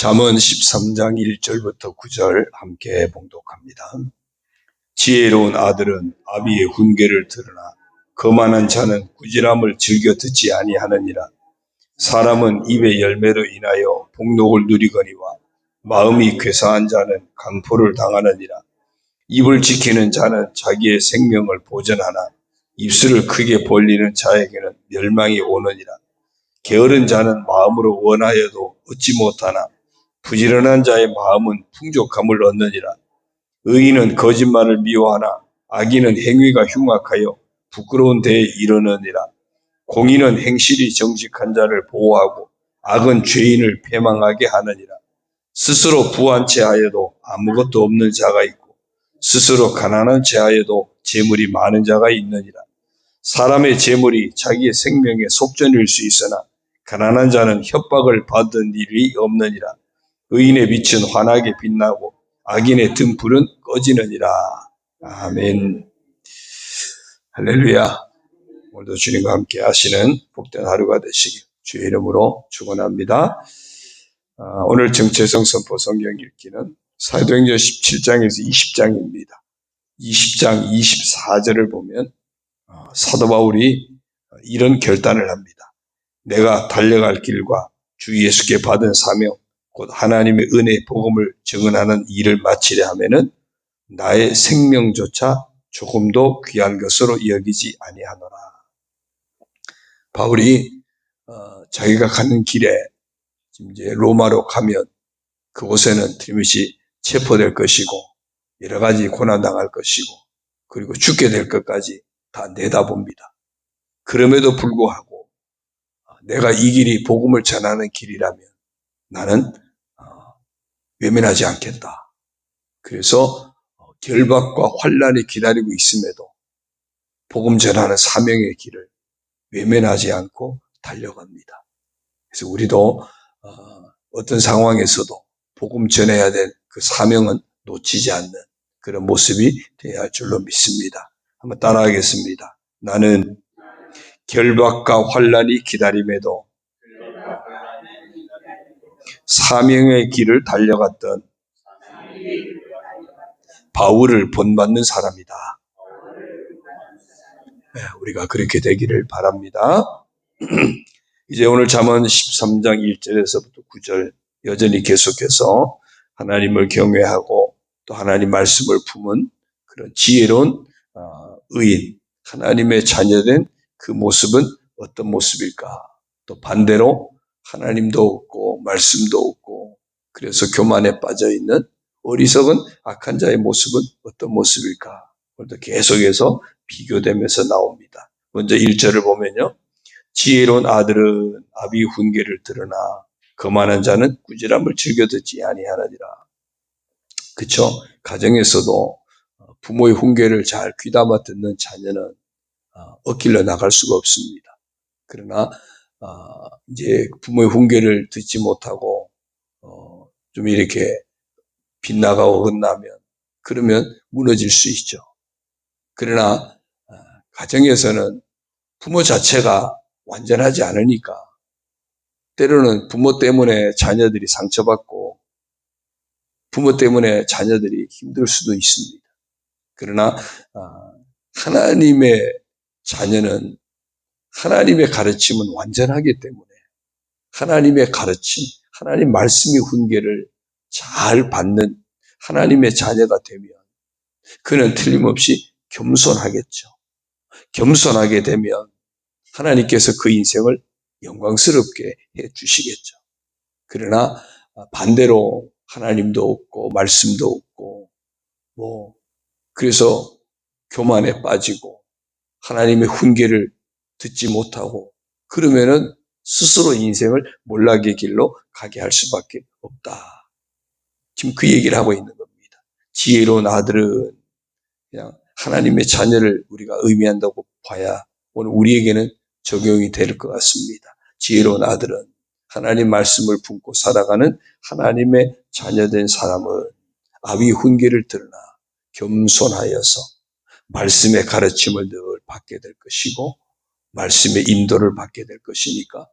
잠언 13장 1절부터 9절 함께 봉독합니다. 지혜로운 아들은 아비의 훈계를 들으나 거만한 자는 꾸지람을 즐겨 듣지 아니하느니라. 사람은 입의 열매로 인하여 복록을 누리거니와 마음이 괴사한 자는 강포를 당하느니라. 입을 지키는 자는 자기의 생명을 보전하나 입술을 크게 벌리는 자에게는 멸망이 오느니라. 게으른 자는 마음으로 원하여도 얻지 못하나 부지런한 자의 마음은 풍족함을 얻느니라. 의인은 거짓말을 미워하나 악인은 행위가 흉악하여 부끄러운 데에 이르느니라. 공의는 행실이 정직한 자를 보호하고 악은 죄인을 패망하게 하느니라. 스스로 부한 채 하여도 아무것도 없는 자가 있고 스스로 가난한 채 하여도 재물이 많은 자가 있느니라. 사람의 재물이 자기의 생명의 속전일 수 있으나 가난한 자는 협박을 받은 일이 없느니라. 의인의 빛은 환하게 빛나고 악인의 등불은 꺼지느니라. 아멘. 할렐루야. 오늘도 주님과 함께 하시는 복된 하루가 되시길 주의 이름으로 축원합니다. 오늘 정체성 선포 성경 읽기는 사도행전 17장에서 20장입니다. 20장 24절을 보면 사도 바울이 이런 결단을 합니다. 내가 달려갈 길과 주 예수께 받은 사명 곧 하나님의 은혜의 복음을 증언하는 일을 마치려 하면은 나의 생명조차 조금도 귀한 것으로 여기지 아니하노라. 바울이 자기가 가는 길에 이제 로마로 가면 그곳에는 틀림없이 체포될 것이고 여러 가지 고난당할 것이고 그리고 죽게 될 것까지 다 내다봅니다. 그럼에도 불구하고 내가 이 길이 복음을 전하는 길이라면 나는 외면하지 않겠다. 그래서 결박과 환난이 기다리고 있음에도 복음 전하는 사명의 길을 외면하지 않고 달려갑니다. 그래서 우리도 어떤 상황에서도 복음 전해야 될 그 사명은 놓치지 않는 그런 모습이 되어야 할 줄로 믿습니다. 한번 따라하겠습니다. 나는 결박과 환난이 기다림에도 사명의 길을 달려갔던 바울을 본받는 사람이다. 우리가 그렇게 되기를 바랍니다. 이제 오늘 잠언 13장 1절에서부터 9절 여전히 계속해서 하나님을 경외하고 또 하나님 말씀을 품은 그런 지혜로운 의인, 하나님의 자녀된 그 모습은 어떤 모습일까? 또 반대로 하나님도 없고 말씀도 없고 그래서 교만에 빠져있는 어리석은 악한 자의 모습은 어떤 모습일까? 오늘도 계속해서 비교되면서 나옵니다. 먼저 1절을 보면요. 지혜로운 아들은 아비 훈계를 들으나 거만한 자는 꾸지람을 즐겨 듣지 아니하느니라. 그쵸? 가정에서도 부모의 훈계를 잘 귀담아 듣는 자녀는 엇길러 나갈 수가 없습니다. 그러나 이제 부모의 훈계를 듣지 못하고 좀 이렇게 빗나가고 혼나면 그러면 무너질 수 있죠. 그러나 가정에서는 부모 자체가 완전하지 않으니까 때로는 부모 때문에 자녀들이 상처받고 부모 때문에 자녀들이 힘들 수도 있습니다. 그러나 하나님의 자녀는 하나님의 가르침은 완전하기 때문에 하나님의 가르침, 하나님 말씀의 훈계를 잘 받는 하나님의 자녀가 되면 그는 틀림없이 겸손하겠죠. 겸손하게 되면 하나님께서 그 인생을 영광스럽게 해 주시겠죠. 그러나 반대로 하나님도 없고 말씀도 없고 그래서 교만에 빠지고 하나님의 훈계를 듣지 못하고 그러면은 스스로 인생을 몰락의 길로 가게 할 수밖에 없다. 지금 그 얘기를 하고 있는 겁니다. 지혜로운 아들은 그냥 하나님의 자녀를 우리가 의미한다고 봐야 오늘 우리에게는 적용이 될 것 같습니다. 지혜로운 아들은 하나님 말씀을 품고 살아가는 하나님의 자녀된 사람은 아비 훈계를 들으나 겸손하여서 말씀의 가르침을 늘 받게 될 것이고 말씀의 인도를 받게 될 것이니까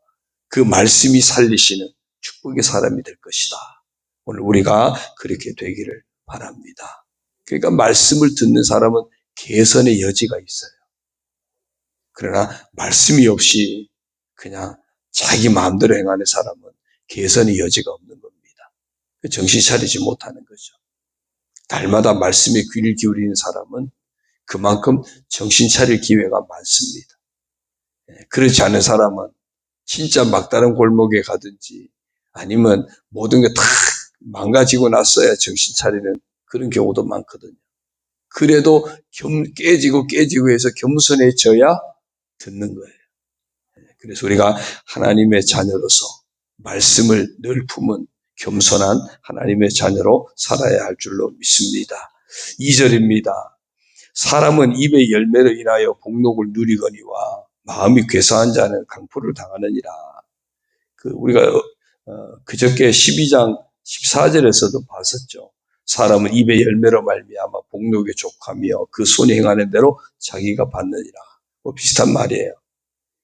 그 말씀이 살리시는 축복의 사람이 될 것이다. 오늘 우리가 그렇게 되기를 바랍니다. 그러니까 말씀을 듣는 사람은 개선의 여지가 있어요. 그러나 말씀이 없이 그냥 자기 마음대로 행하는 사람은 개선의 여지가 없는 겁니다. 정신 차리지 못하는 거죠. 달마다 말씀에 귀를 기울이는 사람은 그만큼 정신 차릴 기회가 많습니다. 그렇지 않은 사람은 진짜 막다른 골목에 가든지 아니면 모든 게 다 망가지고 났어야 정신 차리는 그런 경우도 많거든요. 그래도 깨지고 해서 겸손해져야 듣는 거예요. 그래서 우리가 하나님의 자녀로서 말씀을 늘 품은 겸손한 하나님의 자녀로 살아야 할 줄로 믿습니다. 2절입니다. 사람은 입의 열매로 인하여 복록을 누리거니와 마음이 괴사한 자는 강포를 당하느니라. 우리가 그저께 12장 14절에서도 봤었죠. 사람은 입의 열매로 말미암아 복록에 족하며 그 손이 행하는 대로 자기가 받느니라. 비슷한 말이에요.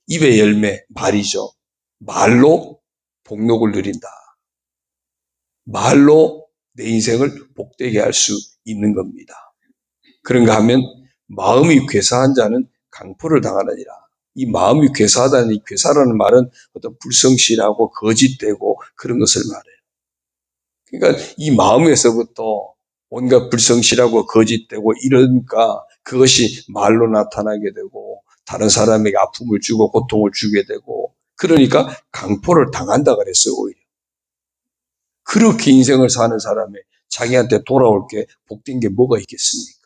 입의 열매, 말이죠. 말로 복록을 누린다. 말로 내 인생을 복되게 할 수 있는 겁니다. 그런가 하면 마음이 괴사한 자는 강포를 당하느니라. 이 마음이 괴사하다는 이 괴사라는 말은 어떤 불성실하고 거짓되고 그런 것을 말해요. 그러니까 이 마음에서부터 온갖 불성실하고 거짓되고 이러니까 그것이 말로 나타나게 되고 다른 사람에게 아픔을 주고 고통을 주게 되고 그러니까 강포를 당한다 그랬어요. 오히려. 그렇게 인생을 사는 사람이 자기한테 돌아올 게 복된 게 뭐가 있겠습니까?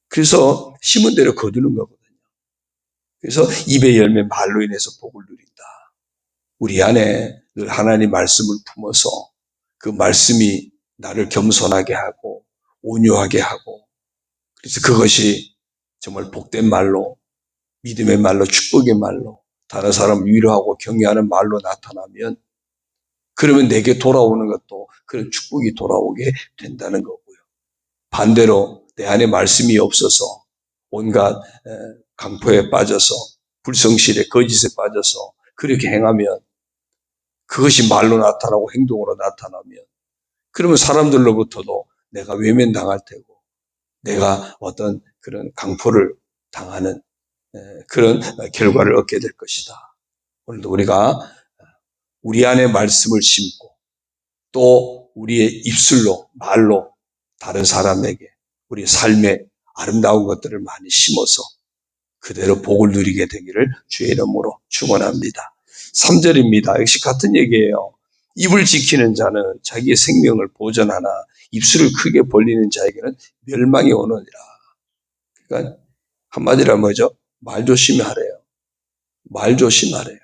그래서 심은 대로 거두는 거거든요. 그래서 입의 열매 말로 인해서 복을 누린다. 우리 안에 늘 하나님 말씀을 품어서 그 말씀이 나를 겸손하게 하고 온유하게 하고 그래서 그것이 정말 복된 말로 믿음의 말로 축복의 말로 다른 사람을 위로하고 격려하는 말로 나타나면 그러면 내게 돌아오는 것도 그런 축복이 돌아오게 된다는 거고요. 반대로 내 안에 말씀이 없어서 온갖 강포에 빠져서 불성실에 거짓에 빠져서 그렇게 행하면 그것이 말로 나타나고 행동으로 나타나면 그러면 사람들로부터도 내가 외면당할 테고 내가 어떤 그런 강포를 당하는 그런 결과를 얻게 될 것이다. 오늘도 우리가 우리 안에 말씀을 심고 또 우리의 입술로 말로 다른 사람에게 우리 삶의 아름다운 것들을 많이 심어서 그대로 복을 누리게 되기를 주의 이름으로 축원합니다. 3절입니다. 역시 같은 얘기예요. 입을 지키는 자는 자기의 생명을 보존하나 입술을 크게 벌리는 자에게는 멸망이 오느니라. 그러니까 한마디로 뭐죠? 말 조심하래요. 말 조심하래요.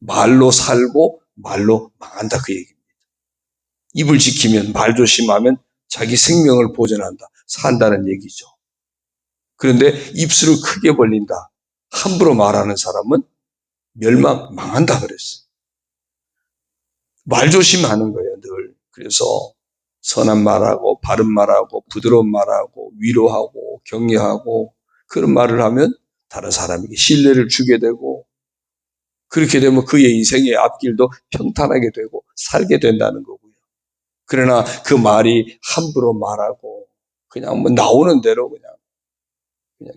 말로 살고 말로 망한다 그 얘기입니다. 입을 지키면 말 조심하면 자기 생명을 보존한다. 산다는 얘기죠. 그런데 입술을 크게 벌린다. 함부로 말하는 사람은 망한다 그랬어요. 말 조심하는 거예요, 늘. 그래서 선한 말하고 바른 말하고 부드러운 말하고 위로하고 격려하고 그런 말을 하면 다른 사람에게 신뢰를 주게 되고 그렇게 되면 그의 인생의 앞길도 평탄하게 되고 살게 된다는 거고요. 그러나 그 말이 함부로 말하고 그냥 뭐 나오는 대로 그냥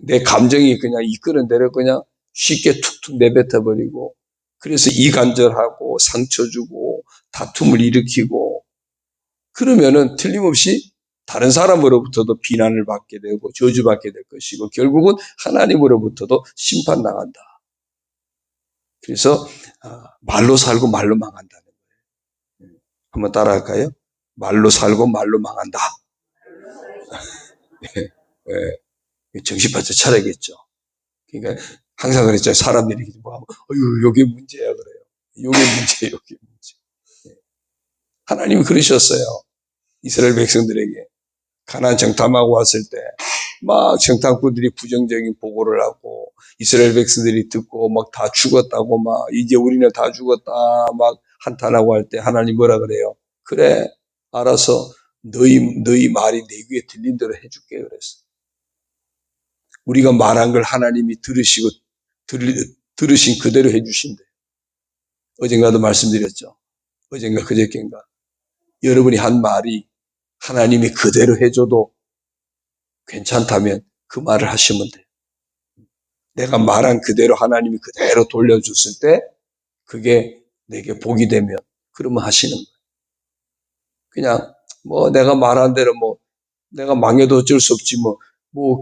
내 감정이 그냥 이끄는 대로 그냥 쉽게 툭툭 내뱉어버리고 그래서 이간절하고 상처 주고 다툼을 일으키고 그러면은 틀림없이 다른 사람으로부터도 비난을 받게 되고 저주받게 될 것이고 결국은 하나님으로부터도 심판당한다. 그래서 말로 살고 말로 망한다는 거예요. 한번 따라할까요? 말로 살고 말로 망한다. 네, 네. 정신 바짝 차려야겠죠. 그러니까 항상 그랬죠. 사람들이 뭐하고 요게 문제야 그래요. 요게 문제예요. 요게 문제. 네. 하나님이 그러셨어요. 이스라엘 백성들에게 가나안 정탐하고 왔을 때 막 정탐꾼들이 부정적인 보고를 하고 이스라엘 백성들이 듣고 막 다 죽었다고 막 이제 우리는 다 죽었다 막 한탄하고 할 때 하나님 뭐라 그래요? 그래 알아서 너희 말이 내 귀에 들린 대로 해줄게 그랬어. 우리가 말한 걸 하나님이 들으시고 들으신 그대로 해주신대. 어젠가도 말씀드렸죠. 어젠가 그저께인가 여러분이 한 말이 하나님이 그대로 해줘도 괜찮다면 그 말을 하시면 돼요. 내가 말한 그대로 하나님이 그대로 돌려줬을 때 그게 내게 복이 되면 그러면 하시는 거예요. 그냥 내가 말한 대로 내가 망해도 어쩔 수 없지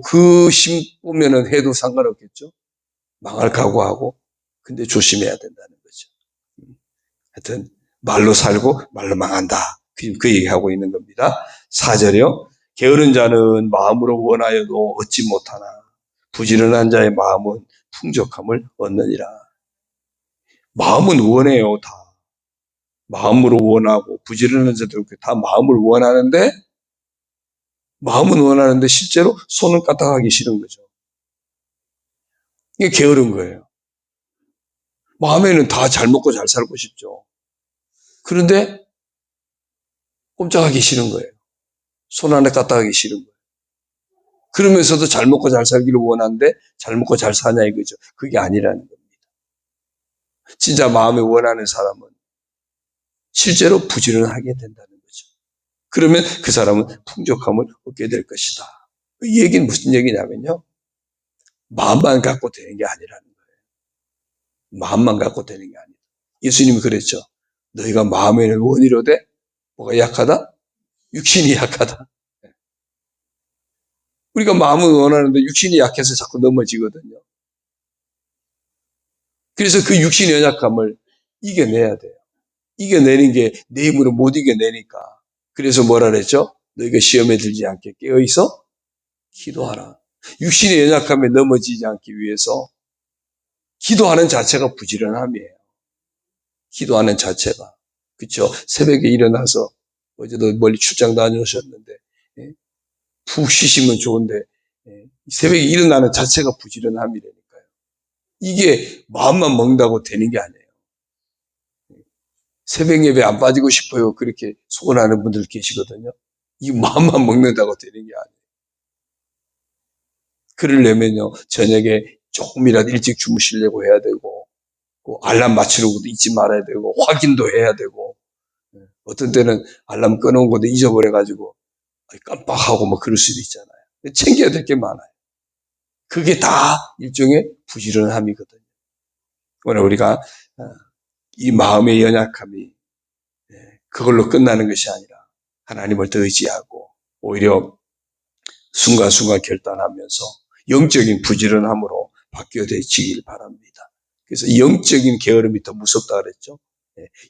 그 심으면은 해도 상관없겠죠. 망할 각오하고. 근데 조심해야 된다는 거죠. 하여튼 말로 살고 말로 망한다. 그 얘기하고 있는 겁니다. 4절이요. 게으른 자는 마음으로 원하여도 얻지 못하나 부지런한 자의 마음은 풍족함을 얻느니라. 마음은 원해요, 다. 마음으로 원하고 부지런한 자들 다 마음을 원하는데 마음은 원하는데 실제로 손은 까딱하기 싫은 거죠. 이게 게으른 거예요. 마음에는 다 잘 먹고 잘 살고 싶죠. 그런데 꼼짝하기 싫은 거예요. 손 안에 까딱하기 싫은 거예요. 그러면서도 잘 먹고 잘 살기를 원하는데 잘 먹고 잘 사냐 이거죠. 그게 아니라는 겁니다. 진짜 마음에 원하는 사람은 실제로 부지런하게 된다는 거죠. 그러면 그 사람은 풍족함을 얻게 될 것이다. 이 얘기는 무슨 얘기냐면요. 마음만 갖고 되는 게 아니라는 거예요. 마음만 갖고 되는 게 아니다. 예수님이 그랬죠. 너희가 마음에는 원이로되 뭐가 약하다? 육신이 약하다. 우리가 마음은 원하는데 육신이 약해서 자꾸 넘어지거든요. 그래서 그 육신의 연약함을 이겨내야 돼요. 이겨내는 게 내 힘으로 못 이겨내니까. 그래서 뭐라 그랬죠? 너희가 시험에 들지 않게 깨어있어 기도하라. 육신의 연약함에 넘어지지 않기 위해서 기도하는 자체가 부지런함이에요. 기도하는 자체가. 그렇죠? 새벽에 일어나서 어제도 멀리 출장 다녀오셨는데 푹 쉬시면 좋은데 새벽에 일어나는 자체가 부지런함이라니까요. 이게 마음만 먹는다고 되는 게 아니에요. 새벽 예배 안 빠지고 싶어요. 그렇게 소원하는 분들 계시거든요. 이 마음만 먹는다고 되는 게 아니에요. 그러려면요, 저녁에 조금이라도 일찍 주무시려고 해야 되고, 알람 맞추는 것도 잊지 말아야 되고, 확인도 해야 되고, 어떤 때는 알람 꺼놓은 것도 잊어버려가지고, 깜빡하고 그럴 수도 있잖아요. 챙겨야 될 게 많아요. 그게 다 일종의 부지런함이거든요. 오늘 우리가 이 마음의 연약함이 그걸로 끝나는 것이 아니라 하나님을 더 의지하고 오히려 순간순간 결단하면서 영적인 부지런함으로 바뀌어지길 바랍니다. 그래서 영적인 게으름이 더 무섭다 그랬죠.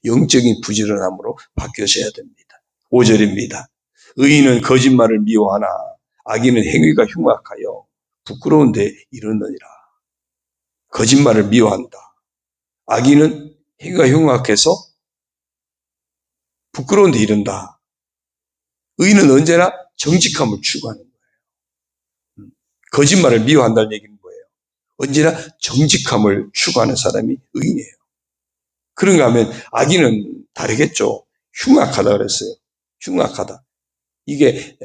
영적인 부지런함으로 바뀌어져야 됩니다. 5절입니다. 의인은 거짓말을 미워하나 악인은 행위가 흉악하여 부끄러운 데 이르느니라. 거짓말을 미워한다. 악인은 행위가 흉악해서 부끄러운 데 이른다. 의인은 언제나 정직함을 추구하는 거예요. 거짓말을 미워한다는 얘기는 뭐예요? 언제나 정직함을 추구하는 사람이 의인이에요. 그런가 하면 악인은 다르겠죠. 흉악하다 그랬어요. 흉악하다. 이게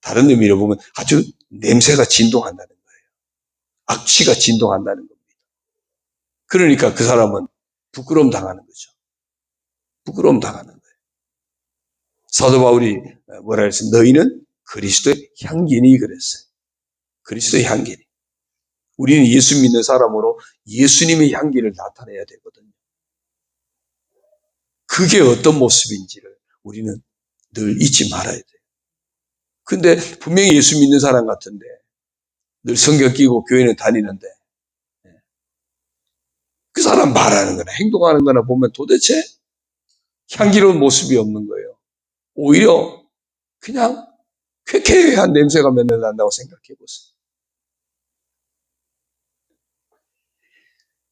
다른 의미로 보면 아주 냄새가 진동한다는 거예요. 악취가 진동한다는 겁니다. 그러니까 그 사람은 부끄러움 당하는 거죠. 부끄러움 당하는 거예요. 사도 바울이 뭐라 그랬어요? 너희는 그리스도의 향기니 그랬어요. 그리스도의 향기니. 우리는 예수 믿는 사람으로 예수님의 향기를 나타내야 되거든요. 그게 어떤 모습인지를 우리는 늘 잊지 말아야 돼요. 근데 분명히 예수 믿는 사람 같은데 늘 성경 끼고 교회는 다니는데 그 사람 말하는 거나 행동하는 거나 보면 도대체 향기로운 모습이 없는 거예요. 오히려 그냥 쾌쾌한 냄새가 맨날 난다고 생각해 보세요.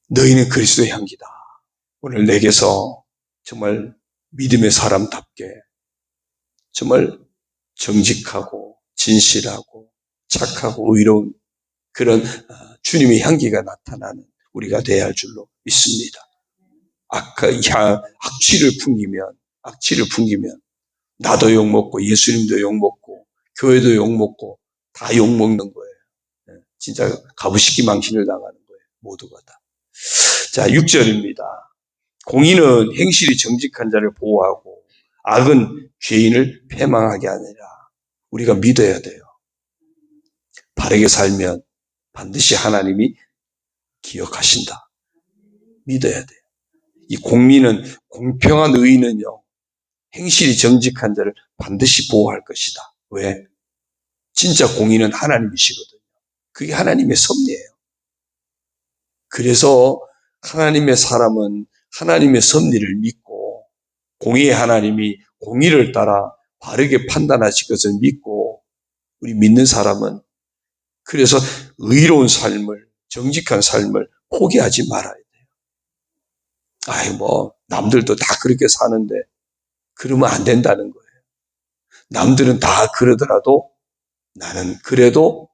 너희는 그리스도의 향기다. 오늘 내게서 정말 믿음의 사람답게 정말 정직하고 진실하고 착하고 의로운 그런 주님의 향기가 나타나는 우리가 되어야 할 줄로 믿습니다. 악취를 풍기면 나도 욕먹고 예수님도 욕먹고 교회도 욕먹고 다 욕먹는 거예요. 진짜 가부식기 망신을 당하는 거예요. 모두가 다. 자, 6절입니다. 공의는 행실이 정직한 자를 보호하고 악은 죄인을 패망하게 하느니라. 우리가 믿어야 돼요. 바르게 살면 반드시 하나님이 기억하신다. 믿어야 돼요. 이 공의는, 공평한 의의는요, 행실이 정직한 자를 반드시 보호할 것이다. 왜? 진짜 공의는 하나님이시거든요. 그게 하나님의 섭리예요. 그래서 하나님의 사람은 하나님의 섭리를 믿고 공의의 하나님이 공의를 따라 바르게 판단하실 것을 믿고 우리 믿는 사람은 그래서 의로운 삶을, 정직한 삶을 포기하지 말아야 돼요. 남들도 다 그렇게 사는데 그러면 안 된다는 거예요. 남들은 다 그러더라도 나는 그래도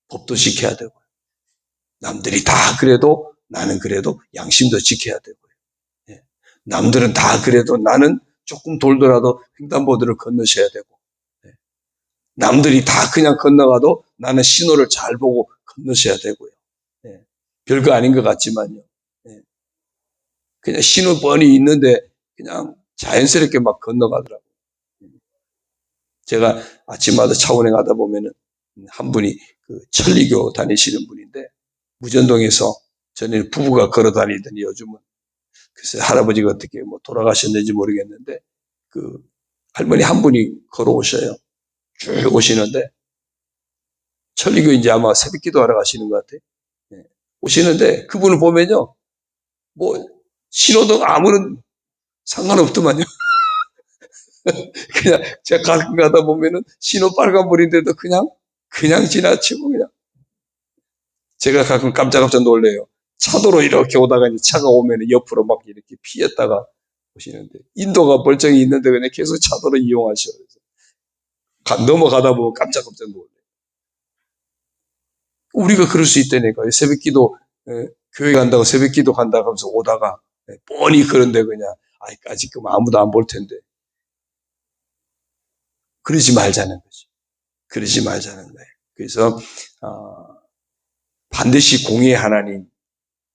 법도 지켜야 되고요. 남들이 다 그래도 나는 그래도 양심도 지켜야 되고요. 남들은 다 그래도 나는 조금 돌더라도 횡단보도를 건너셔야 되고, 남들이 다 그냥 건너가도 나는 신호를 잘 보고 건너셔야 되고요. 별거 아닌 것 같지만요. 그냥 신호 뻔히 있는데 그냥 자연스럽게 막 건너가더라고요. 제가 아침마다 차 운행하다 보면은 한 분이 그 천리교 다니시는 분인데 무전동에서 전에는 부부가 걸어 다니더니 요즘은 글쎄 할아버지가 어떻게 돌아가셨는지 모르겠는데 그 할머니 한 분이 걸어오셔요. 쭉 오시는데 천리교 이제 아마 새벽 기도하러 가시는 것 같아요. 오시는데 그분을 보면요. 신호등 아무런 상관없더만요. 그냥 제가 가끔 가다 보면은 신호 빨간불인데도 그냥 지나치고 그냥. 제가 가끔 깜짝깜짝 놀래요. 차도로 이렇게 오다가 이제 차가 오면 옆으로 막 이렇게 피했다가 오시는데 인도가 멀쩡히 있는데 그냥 계속 차도로 이용하셔. 넘어가다 보면 깜짝깜짝 놀래요. 우리가 그럴 수 있다니까요. 새벽기도 교회 간다고 새벽기도 간다고 하면서 오다가 뻔히 그런데 그냥 아직 아무도 안 볼 텐데 그러지 말자는 거죠. 그러지 말자는 거예요. 그래서 반드시 공의의 하나님,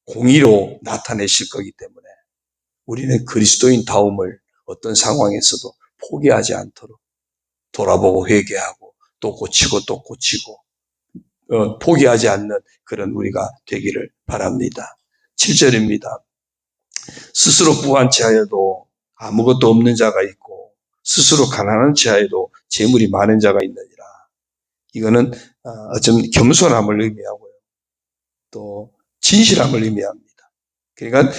공의로 나타내실 거기 때문에 우리는 그리스도인다움을 어떤 상황에서도 포기하지 않도록 돌아보고 회개하고 또 고치고 또 고치고 포기하지 않는 그런 우리가 되기를 바랍니다. 7절입니다. 스스로 부한 자여도 아무것도 없는 자가 있고 스스로 가난한 자여도 재물이 많은 자가 있느니라. 이거는 어쩌면 겸손함을 의미하고요. 또 진실함을 의미합니다. 그러니까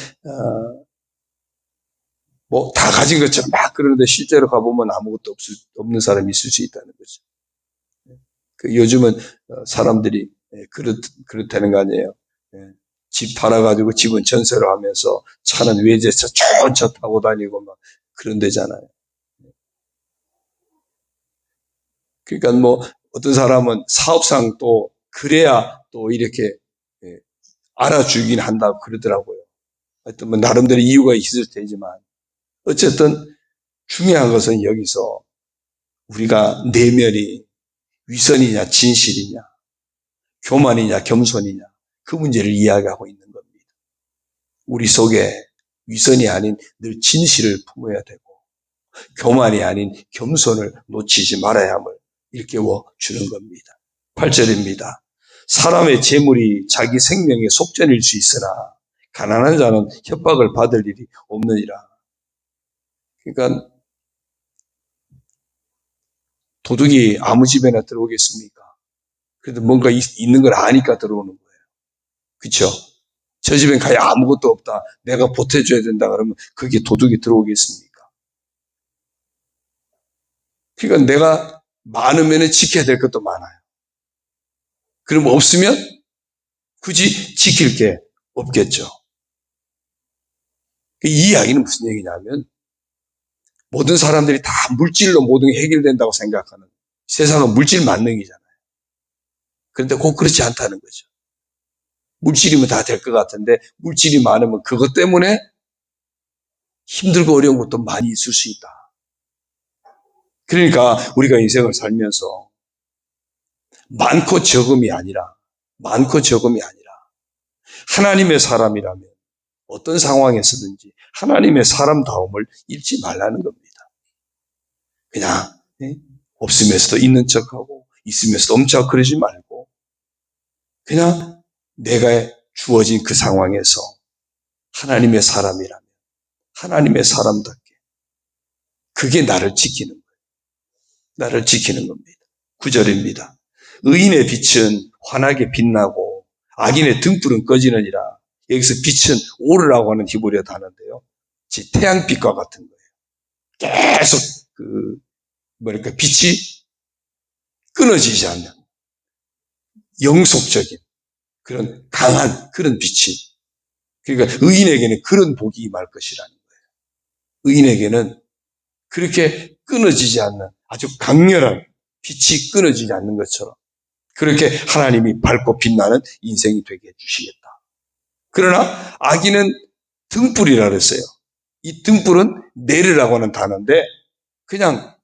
다 가진 것처럼 막 그러는데 실제로 가보면 아무것도 없는 사람이 있을 수 있다는 거죠. 요즘은 사람들이 그렇다는 거 아니에요. 집 팔아가지고 집은 전세로 하면서 차는 외제차 좋은 차 타고 다니고 막 그런 데잖아요. 그러니까 어떤 사람은 사업상 또 그래야 또 이렇게 알아주긴 한다고 그러더라고요. 하여튼 나름대로 이유가 있을 테지만 어쨌든 중요한 것은 여기서 우리가 내면이 위선이냐 진실이냐 교만이냐 겸손이냐 그 문제를 이야기하고 있는 겁니다. 우리 속에 위선이 아닌 늘 진실을 품어야 되고 교만이 아닌 겸손을 놓치지 말아야 함을 일깨워 주는 겁니다. 8절입니다. 사람의 재물이 자기 생명의 속전일 수 있으나 가난한 자는 협박을 받을 일이 없느니라. 그러니까 도둑이 아무 집에나 들어오겠습니까? 그래도 뭔가 있는 걸 아니까 들어오는 거예요. 그렇죠? 저 집엔 가야 아무것도 없다. 내가 보태줘야 된다 그러면 그게 도둑이 들어오겠습니까? 그러니까 내가 많으면 지켜야 될 것도 많아요. 그럼 없으면 굳이 지킬 게 없겠죠. 이 이야기는 무슨 얘기냐면 모든 사람들이 다 물질로 모든 게 해결된다고 생각하는 세상은 물질 만능이잖아요. 그런데 꼭 그렇지 않다는 거죠. 물질이면 다 될 것 같은데 물질이 많으면 그것 때문에 힘들고 어려운 것도 많이 있을 수 있다. 그러니까 우리가 인생을 살면서 많고 적음이 아니라 하나님의 사람이라면 어떤 상황에서든지 하나님의 사람다움을 잃지 말라는 겁니다. 그냥 없으면서도 있는 척하고 있으면서도 엄청 그러지 말고 그냥 내가 주어진 그 상황에서 하나님의 사람이라면 하나님의 사람답게 그게 나를 지키는 거예요. 나를 지키는 겁니다. 9절입니다. 의인의 빛은 환하게 빛나고 악인의 등불은 꺼지느니라. 여기서 빛은 오르라고 하는 히브리어 단어인데요. 태양빛과 같은 거예요. 계속 빛이 끊어지지 않는 영속적인 그런 강한 그런 빛이, 그러니까 의인에게는 그런 복이 임할 것이라는 거예요. 의인에게는 그렇게 끊어지지 않는 아주 강렬한 빛이 끊어지지 않는 것처럼 그렇게 하나님이 밝고 빛나는 인생이 되게 해주시겠다. 그러나 악인은 등불이라 그랬어요. 이 등불은 내르라고 하는 단어인데 그냥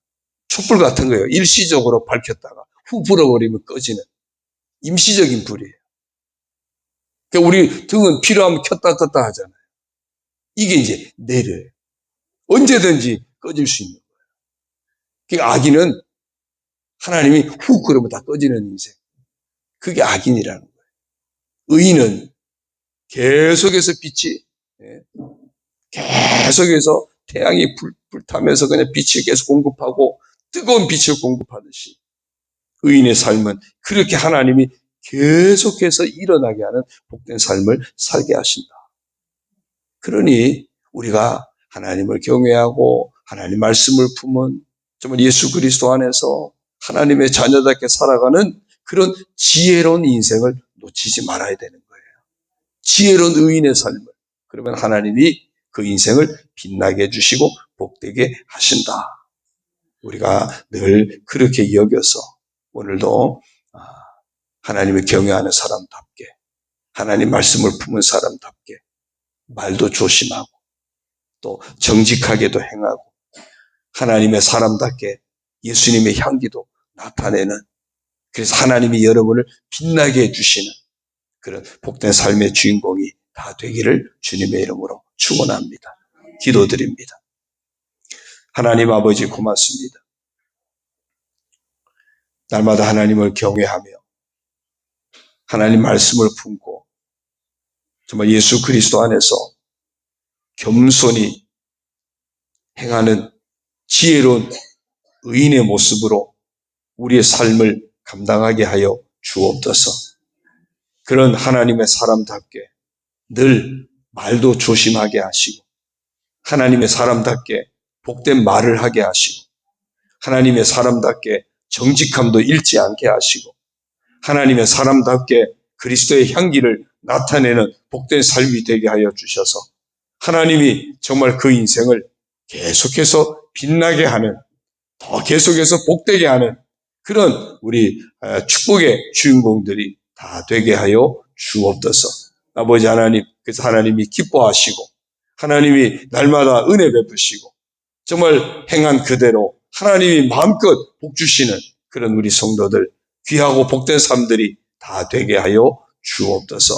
촛불 같은 거예요. 일시적으로 밝혔다가 후 불어버리면 꺼지는 임시적인 불이에요. 그러니까 우리 등은 필요하면 켰다 껐다 하잖아요. 이게 이제 내려요. 언제든지 꺼질 수 있는 거예요. 그러니까 악인은 하나님이 훅 그러면 다 꺼지는 인생. 그게 악인이라는 거예요. 의인은 계속해서 빛이, 계속해서 태양이 불타면서 그냥 빛을 계속 공급하고 뜨거운 빛을 공급하듯이 의인의 삶은 그렇게 하나님이 계속해서 일어나게 하는 복된 삶을 살게 하신다. 그러니 우리가 하나님을 경외하고 하나님 말씀을 품은 정말 예수 그리스도 안에서 하나님의 자녀답게 살아가는 그런 지혜로운 인생을 놓치지 말아야 되는 거예요. 지혜로운 의인의 삶을. 그러면 하나님이 그 인생을 빛나게 해주시고 복되게 하신다. 우리가 늘 그렇게 여겨서 오늘도 하나님을 경외하는 사람답게 하나님 말씀을 품은 사람답게 말도 조심하고 또 정직하게도 행하고 하나님의 사람답게 예수님의 향기도 나타내는, 그래서 하나님이 여러분을 빛나게 해주시는 그런 복된 삶의 주인공이 다 되기를 주님의 이름으로 축원합니다. 기도드립니다. 하나님 아버지 고맙습니다. 날마다 하나님을 경외하며 하나님 말씀을 품고 정말 예수 그리스도 안에서 겸손히 행하는 지혜로운 의인의 모습으로 우리의 삶을 감당하게 하여 주옵소서. 그런 하나님의 사람답게 늘 말도 조심하게 하시고 하나님의 사람답게 복된 말을 하게 하시고 하나님의 사람답게 정직함도 잃지 않게 하시고 하나님의 사람답게 그리스도의 향기를 나타내는 복된 삶이 되게 하여 주셔서 하나님이 정말 그 인생을 계속해서 빛나게 하는, 더 계속해서 복되게 하는 그런 우리 축복의 주인공들이 다 되게 하여 주옵소서. 아버지 하나님, 그래서 하나님이 기뻐하시고 하나님이 날마다 은혜 베푸시고 정말 행한 그대로 하나님이 마음껏 복 주시는 그런 우리 성도들, 귀하고 복된 삶들이 다 되게 하여 주옵소서.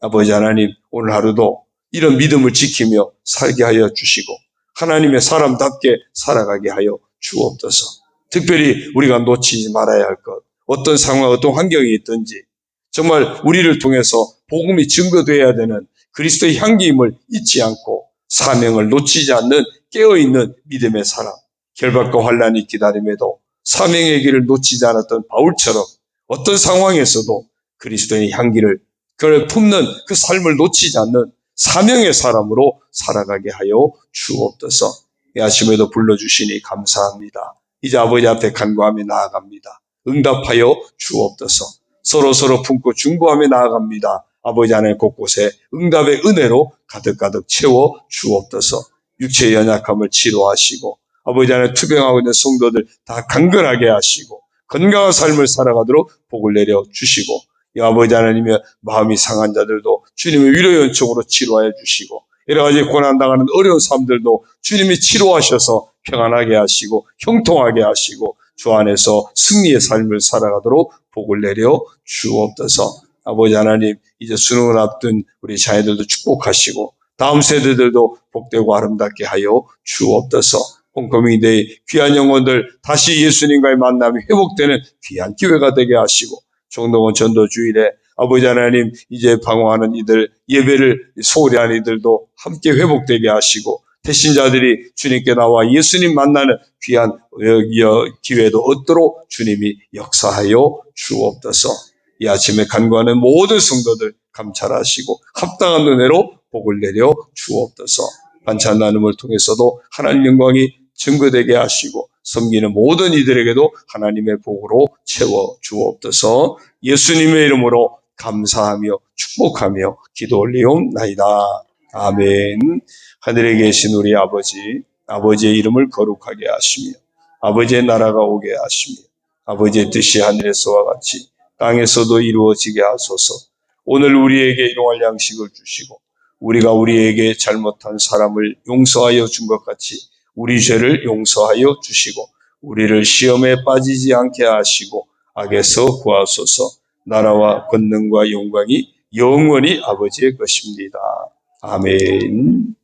아버지 하나님, 오늘 하루도 이런 믿음을 지키며 살게 하여 주시고 하나님의 사람답게 살아가게 하여 주옵소서. 특별히 우리가 놓치지 말아야 할 것, 어떤 상황, 어떤 환경이 있든지 정말 우리를 통해서 복음이 증거되어야 되는 그리스도의 향기임을 잊지 않고 사명을 놓치지 않는 깨어있는 믿음의 사람, 결박과 환난이 기다림에도 사명의 길을 놓치지 않았던 바울처럼 어떤 상황에서도 그리스도의 향기를 품는 그 삶을 놓치지 않는 사명의 사람으로 살아가게 하여 주옵소서. 이 아침에도 불러주시니 감사합니다. 이제 아버지 앞에 간구하며 나아갑니다. 응답하여 주옵소서. 서로 품고 중보하며 나아갑니다. 아버지 하나님 곳곳에 응답의 은혜로 가득가득 채워 주옵소서. 육체의 연약함을 치료하시고 아버지 하나님 투병하고 있는 성도들 다 강건하게 하시고 건강한 삶을 살아가도록 복을 내려 주시고 이 아버지 하나님의 마음이 상한 자들도 주님의 위로의 은총으로 치료하여 주시고 여러 가지 고난당하는 어려운 삶들도 주님이 치료하셔서 평안하게 하시고 형통하게 하시고 주 안에서 승리의 삶을 살아가도록 복을 내려 주옵소서. 아버지 하나님, 이제 수능을 앞둔 우리 자녀들도 축복하시고 다음 세대들도 복되고 아름답게 하여 주옵소서. 홈커밍데이 귀한 영혼들 다시 예수님과의 만남이 회복되는 귀한 기회가 되게 하시고, 종동원 전도주일에 아버지 하나님 이제 방황하는 이들, 예배를 소홀히 하는 이들도 함께 회복되게 하시고, 태신자들이 주님께 나와 예수님 만나는 귀한 기회도 얻도록 주님이 역사하여 주옵소서. 이 아침에 간구하는 모든 성도들 감찰하시고 합당한 은혜로 복을 내려 주옵소서. 반찬 나눔을 통해서도 하나님 영광이 증거되게 하시고, 섬기는 모든 이들에게도 하나님의 복으로 채워 주옵소서. 예수님의 이름으로 감사하며 축복하며 기도 올리옵나이다. 아멘. 하늘에 계신 우리 아버지, 아버지의 이름을 거룩하게 하시며 아버지의 나라가 오게 하시며 아버지의 뜻이 하늘에서와 같이 땅에서도 이루어지게 하소서. 오늘 우리에게 일용할 양식을 주시고, 우리가 우리에게 잘못한 사람을 용서하여 준 것 같이 우리 죄를 용서하여 주시고, 우리를 시험에 빠지지 않게 하시고 악에서 구하소서. 나라와 권능과 영광이 영원히 아버지의 것입니다. 아멘.